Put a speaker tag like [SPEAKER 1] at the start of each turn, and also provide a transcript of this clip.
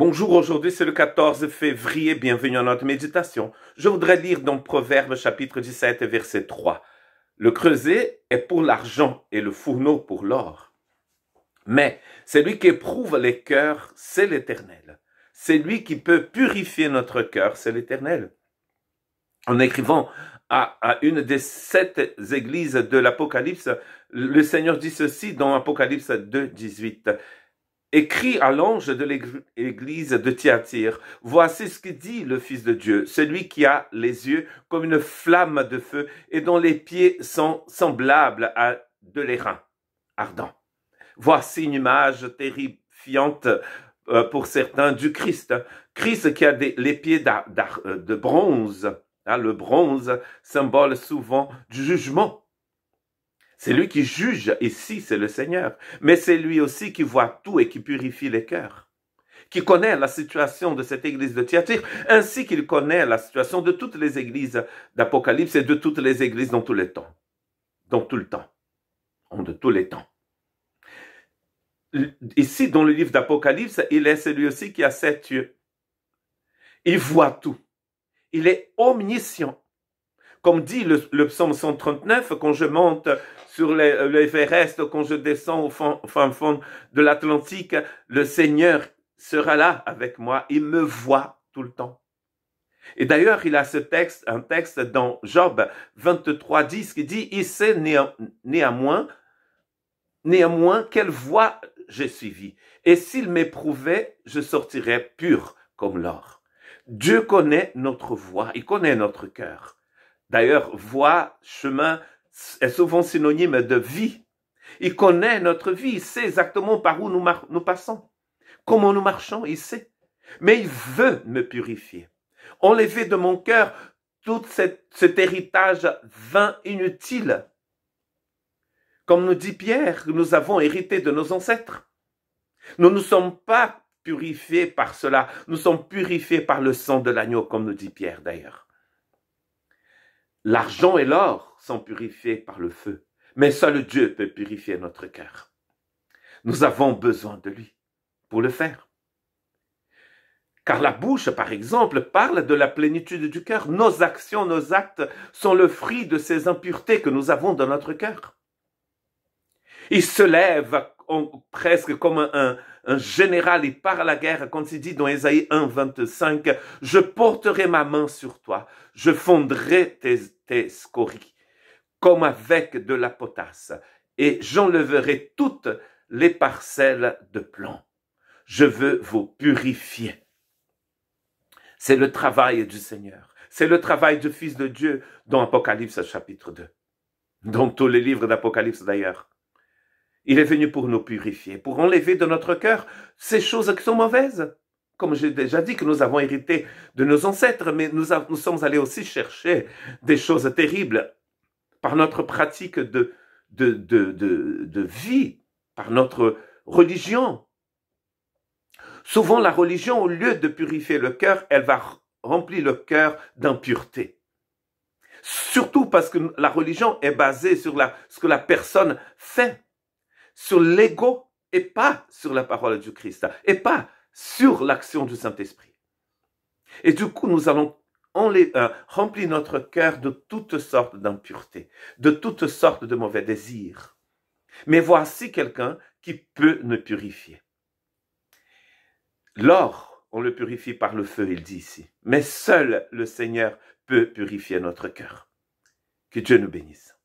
[SPEAKER 1] Bonjour, aujourd'hui c'est le 14 février, bienvenue à notre méditation. Je voudrais lire dans Proverbes chapitre 17 verset 3. Le creuset est pour l'argent et le fourneau pour l'or. Mais celui qui éprouve les cœurs, c'est l'Éternel. C'est lui qui peut purifier notre cœur, c'est l'Éternel. En écrivant à une des 7 églises de l'Apocalypse, le Seigneur dit ceci dans Apocalypse 2, 18. Écrit à l'ange de l'église de Thyatire, voici ce que dit le Fils de Dieu, celui qui a les yeux comme une flamme de feu et dont les pieds sont semblables à de l'airain ardent. Voici une image terrifiante pour certains du Christ. Christ qui a les pieds de bronze. Le bronze symbole souvent du jugement. C'est lui qui juge, ici c'est le Seigneur, mais c'est lui aussi qui voit tout et qui purifie les cœurs, qui connaît la situation de cette église de Thyatire, ainsi qu'il connaît la situation de toutes les églises d'Apocalypse et de toutes les églises dans tous les temps, dans tout le temps, de tous les temps. Ici, dans le livre d'Apocalypse, il est celui aussi qui a 7 yeux. Il voit tout. Il est omniscient. Comme dit le psaume 139, quand je monte sur l'Everest, quand je descends au fin fond de l'Atlantique, le Seigneur sera là avec moi. Il me voit tout le temps. Et d'ailleurs, il a un texte dans Job 23, 10 qui dit « Il sait néanmoins quelle voie j'ai suivi. Et s'il m'éprouvait, je sortirais pur comme l'or. » Dieu connaît notre voie, il connaît notre cœur. D'ailleurs, voie, chemin est souvent synonyme de vie. Il connaît notre vie, il sait exactement par où nous passons. Comment nous marchons, il sait. Mais il veut me purifier. Enlever de mon cœur tout cet héritage vain, inutile. Comme nous dit Pierre, nous avons hérité de nos ancêtres. Nous ne sommes pas purifiés par cela. Nous sommes purifiés par le sang de l'agneau, comme nous dit Pierre d'ailleurs. L'argent et l'or sont purifiés par le feu, mais seul Dieu peut purifier notre cœur. Nous avons besoin de lui pour le faire. Car la bouche, par exemple, parle de la plénitude du cœur. Nos actions, nos actes sont le fruit de ces impuretés que nous avons dans notre cœur. Il se lève presque comme un général, il part à la guerre, quand il dit dans Ésaïe 1, 25, « Je porterai ma main sur toi, je fondrai tes scories, comme avec de la potasse, et j'enlèverai toutes les parcelles de plomb. Je veux vous purifier. » C'est le travail du Seigneur. C'est le travail du Fils de Dieu dans Apocalypse chapitre 2. Dans tous les livres d'Apocalypse d'ailleurs. Il est venu pour nous purifier, pour enlever de notre cœur ces choses qui sont mauvaises. Comme j'ai déjà dit que nous avons hérité de nos ancêtres, mais nous sommes allés aussi chercher des choses terribles par notre pratique de vie, par notre religion. Souvent, la religion, au lieu de purifier le cœur, elle va remplir le cœur d'impureté. Surtout parce que la religion est basée sur ce que la personne fait, sur l'ego et pas sur la parole du Christ, et pas sur l'action du Saint-Esprit. Et du coup, nous allons remplir notre cœur de toutes sortes d'impuretés, de toutes sortes de mauvais désirs. Mais voici quelqu'un qui peut nous purifier. L'or, on le purifie par le feu, il dit ici. Mais seul le Seigneur peut purifier notre cœur. Que Dieu nous bénisse.